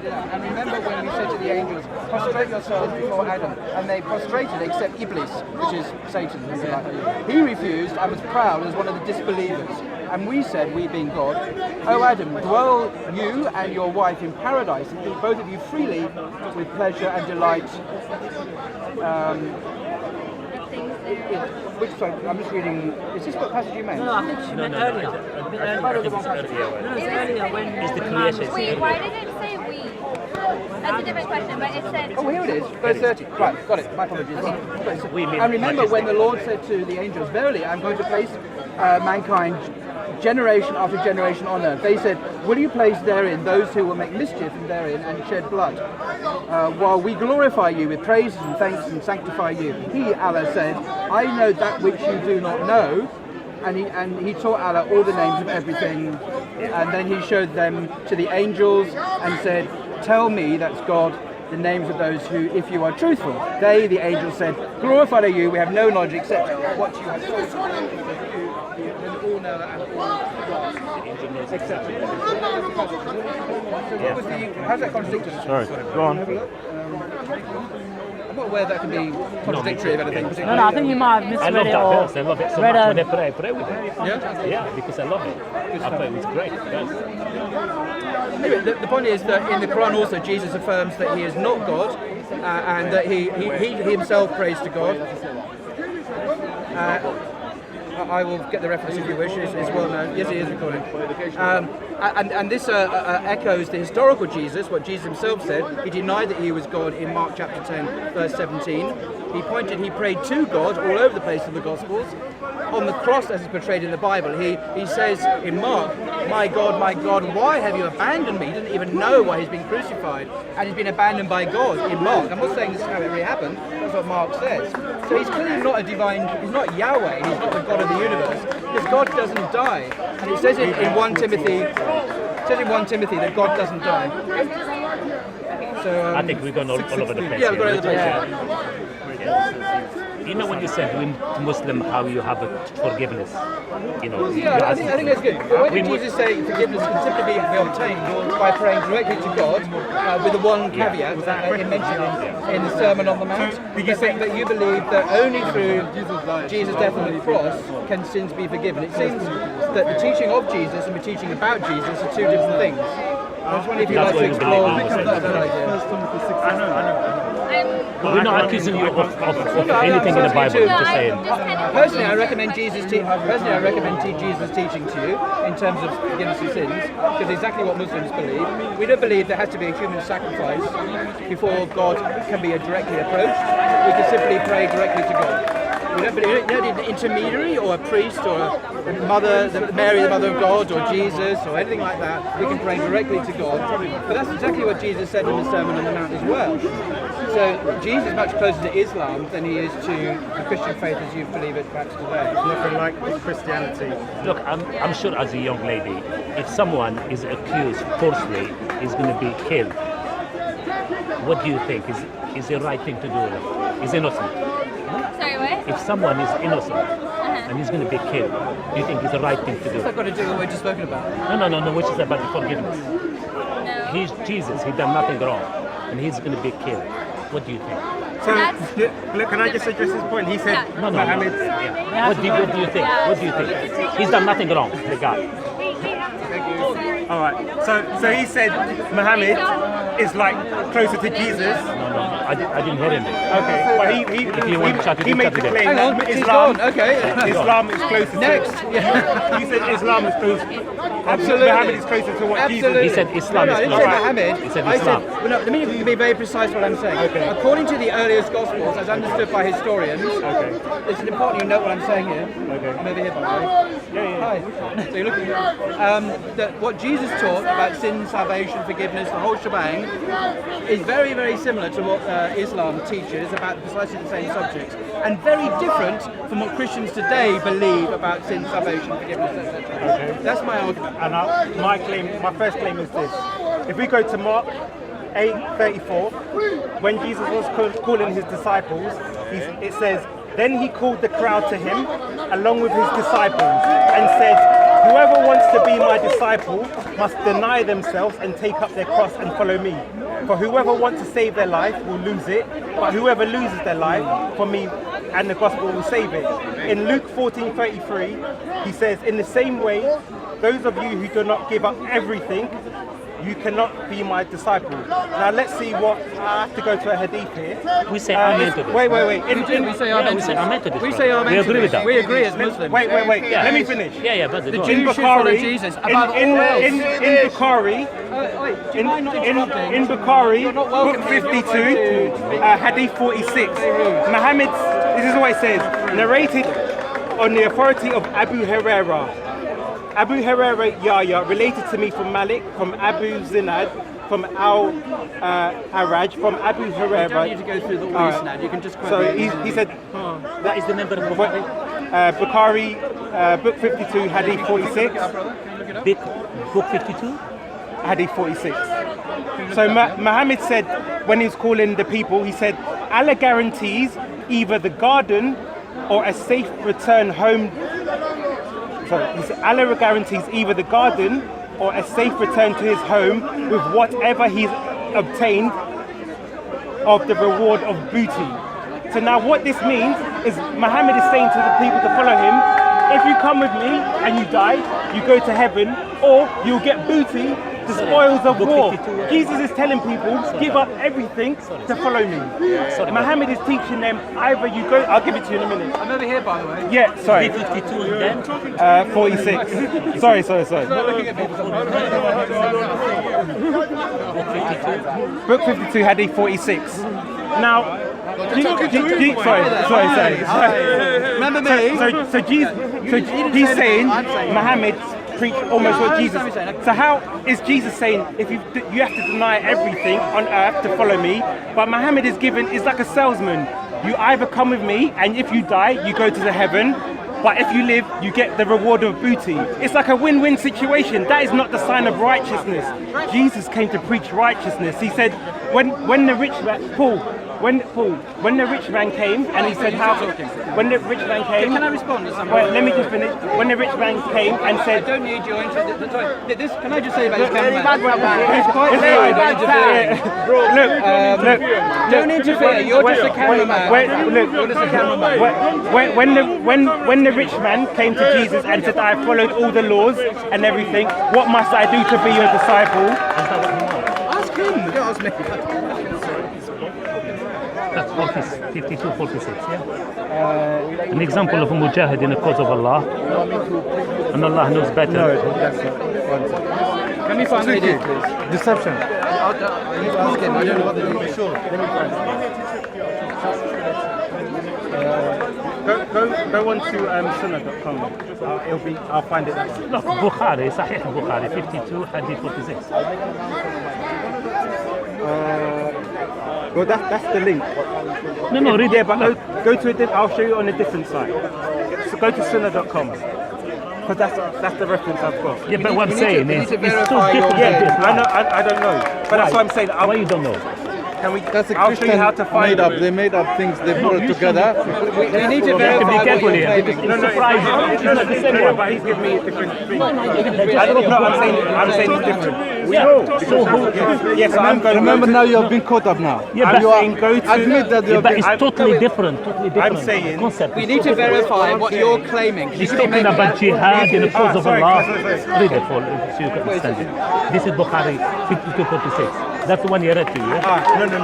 And remember when we said to the angels, prostrate yourselves before Adam, and they prostrated except Iblis, which is Satan. He refused and was proud as one of the disbelievers. And we said, we being God, O Adam, dwell you and your wife in paradise, and eat both of you freely with pleasure and delight. Sorry, I'm just reading. Is this what passage you meant? No, I think she meant earlier. A bit earlier. I think it's earlier. No, it's earlier when It's the creation. Wait, why did it say we? That's a different question, but it said... Oh, here it is, verse 30. Right, got it. My apologies. And remember when the Lord said to the angels, verily, I'm going to place mankind generation after generation on earth. They said, will you place therein those who will make mischief therein and shed blood? While we glorify you with praises and thanks and sanctify you. He, Allah, said, I know that which you do not know. And he taught Allah all the names of everything. And then he showed them to the angels and said, tell me, that's God, the names of those who, if you are truthful. They, the angels, said, glorified are you, we have no knowledge except what you have spoken. All know and all except. How's that contradictory? Sorry, go on. I'm not aware that can be contradictory of anything. No, I think you might have misread I love it. that Or verse. I love it so read much. a- When they pray with it. Yeah? Yeah, because I love it. I thought it was great. Anyway, the point is that in the Quran also Jesus affirms that he is not God and that he himself prays to God. I will get the reference if you wish. It's well known. Yes, it is recording. And this echoes the historical Jesus, what Jesus himself said. He denied that he was God in Mark chapter 10, verse 17. He prayed to God all over the place in the Gospels. On the cross, as is portrayed in the Bible, he says in Mark, my God, why have you abandoned me? He didn't even know why he's been crucified. And he's been abandoned by God in Mark. I'm not saying this is how it really happened. That's what Mark says. So he's clearly not a divine, he's not Yahweh, he's not the God of the universe. Because God doesn't die. And it says in 1 Timothy, that God doesn't die. So, I think we've gone all over the place. Yeah, we've gone all over the place. Yeah. You know when you said we Muslim how you have a forgiveness, you know. Yeah, I think that's good. When did Jesus say forgiveness can simply be obtained by praying directly to God, with the one caveat that he mentioned in the Sermon on the Mount? That you believe that only through Jesus' death on the cross can sins be forgiven. It seems that the teaching of Jesus and the teaching about Jesus are two different things. I was wondering if you'd like to explore that idea. I know. We're not accusing you of anything in the Bible. No, Just saying. I'm just kind of... Personally, I recommend Jesus' teaching to you in terms of forgiveness of sins, because it's exactly what Muslims believe. We don't believe there has to be a human sacrifice before God can be directly approached. We can simply pray directly to God. We don't believe, you don't need an intermediary or a priest or a mother, Mary, the mother of God, or Jesus, or anything like that. We can pray directly to God. But that's exactly what Jesus said in the Sermon on the Mount as well. So Jesus is much closer to Islam than he is to the Christian faith as you believe it perhaps today. Nothing like Christianity. Look, I'm sure as a young lady, if someone is accused falsely, is going to be killed. What do you think? Is the right thing to do? Is innocent? Sorry, what? If someone is innocent and he's going to be killed, do you think it's the right thing to do? What's that got to do with what we've just spoken about? No, which is about the forgiveness. No. He's Jesus, he done nothing wrong, and he's going to be killed. What do you think? So, look, can I just address this point? He said, Yeah. No. Muhammad. Yeah. What do you think? What do you think? He's done nothing wrong, the guy. All right. So he said Muhammad is like closer to Jesus. No, I didn't hear him. Okay, but you want to chat to he him, made chat the to them. claim Hang on, that he's Islam, gone. Okay. Islam is closer Next. to. Yeah. He said Islam is closer. Absolutely. Muhammad is closer to what Absolutely. He said Islam No, is I didn't say closer. Muhammad. He said I Islam. said, well, no, let me be very precise what I'm saying. Okay. According to the earliest Gospels, as understood by historians, Okay. it's important you note what I'm saying here. Okay. I'm over here, by the way. Yeah. Hi. So you're looking that what Jesus taught about sin, salvation, forgiveness, the whole shebang, is very, very similar to what Islam teaches about precisely the same subjects, and very different from what Christians today believe about sin, salvation, forgiveness, etc. Okay. That's my argument. And my first claim is this: if we go to Mark 8:34, when Jesus was calling his disciples, it says, "Then he called the crowd to him, along with his disciples, and said, whoever wants to be my disciple must deny themselves and take up their cross and follow me. For whoever wants to save their life will lose it, but whoever loses their life for me and the gospel will save it. In Luke 14:33, he says, in the same way, those of you who do not give up everything, you cannot be my disciple. Now let's see what, I have to go to a hadith here. We say amen to this. Wait. We say amen. We say amen to this. We say amen. We agree with that. We agree as Muslims. Wait. Let me finish. Yeah, but The go on. Jews should follow Jesus above all else. In Bukhari, Wait, do you mind not interrupting? in Bukhari, You're not welcome book here. 52, hadith 46, Muhammad, this is what it says, narrated on the authority of Abu Huraira. Abu Huraira Yahya related to me from Malik, from Abu Zinad, from Al-Araj, from Abu You don't need to Huraira. go through the all Alright. now. You can just quote So me. he said, That is the number of Bukhari, book 52, hadith 46. Big book 52. Hadith 46. So Muhammad said, when he was calling the people, he said, Allah guarantees either the garden or a safe return home. Sorry, he said, Allah guarantees either the garden or a safe return to his home with whatever he's obtained of the reward of booty. So now what this means is Muhammad is saying to the people to follow him, if you come with me and you die, you go to heaven, or you'll get booty, the spoils of war. Jesus is telling people, give up everything to follow me. Muhammad is teaching them, either you go, I'll give it to you in a minute. I'm over here, by the way. Yeah, sorry, 52 and then 46. Sorry. Looking at people. Book 52, hadith 46. Now, sorry. Remember me? So he's saying Muhammad preached almost what Jesus. So how is Jesus saying if you have to deny everything on earth to follow me? But Muhammad is like a salesman. You either come with me, and if you die, you go to the heaven. But if you live, you get the reward of booty. It's like a win-win situation. That is not the sign of righteousness. Jesus came to preach righteousness. He said, when the rich man, when the rich man came and he said when the rich man came. Can I respond to something? Well, let me just finish. When the rich man came and I said, don't need your interest. This, can I just say about this cameraman? It's He's quite rude interfering. Look. Don't interfere. You're just a cameraman. You're just a cameraman. When the rich man came to Jesus and said, I followed all the laws and everything, what must I do to be your disciple? Ask him. Don't ask me. That's 52, 46, yeah? An example of a mujahid in the cause of Allah, and Allah knows better. Can we find the hadith, please? Deception. Ask him. I don't know what the hadith is. Sure. Go on to sunnah.com. I'll find it. Look, Bukhari, Sahih Bukhari, 52, Hadith 46. Well, that's the link. No, read Yeah, it. but go to I'll show you on a different site. So go to sunnah.com. Because that's the reference I've got. Yeah, but what I'm saying is, to it's too verify different your- than this. I know. I don't know. But that's what I'm saying. Why you don't know? Can we? That's a I'll show Christian you how to find made up. it. They made up things. They put it together. We need to You have to verify be what careful you're here, claiming. because it's surprising. It's not the same one. But he's giving me a different thing. No, I'm saying it's different. Yeah. So who? Yes, I'm going to Remember now you have been caught up now. Yeah, I'm but, saying go to. Admit that you yeah, have but been. it's totally different. Totally different. I'm saying- concept. We need to verify what you're claiming. He's talking about jihad in the cause of sorry, Allah. sorry. Read it for so you can understand it. This is Bukhari 5246. That's the one he read to you. Yeah? No.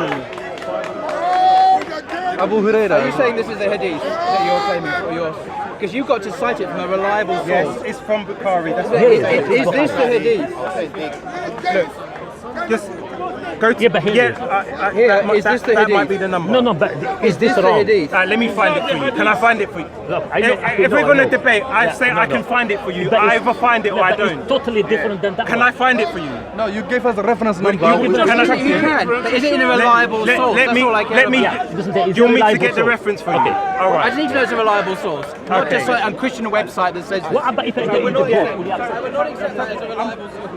Abu Are you Huraira. saying this is the hadith that you're claiming for yours? Because you've got to cite it from a reliable source. Yes, it's from Bukhari. That's what Is this the hadith? Look, just go to. Yeah, but here it is. Is this the that hadith? might be the number. No, but Is this the wrong? hadith? Let me find it for you. Can I find it for you? Look, I know, If we're going to know. debate, I Yeah, say no, I can no. find it for you. But I it's- either find it or I but don't. It's totally different than that Can one. I find it for you? No, you gave us a reference number. you give us- Can I- You can, but is it in a reliable source? Let That's me. all I care Let me. about. Yeah, listen, there is Do you want me a to reliable get the source. reference for you? Okay. All I right. just need to know it's a reliable source, not Okay. just some Christian website that says. What about if I get you the book? Will you accept I would not accept that as a reliable source.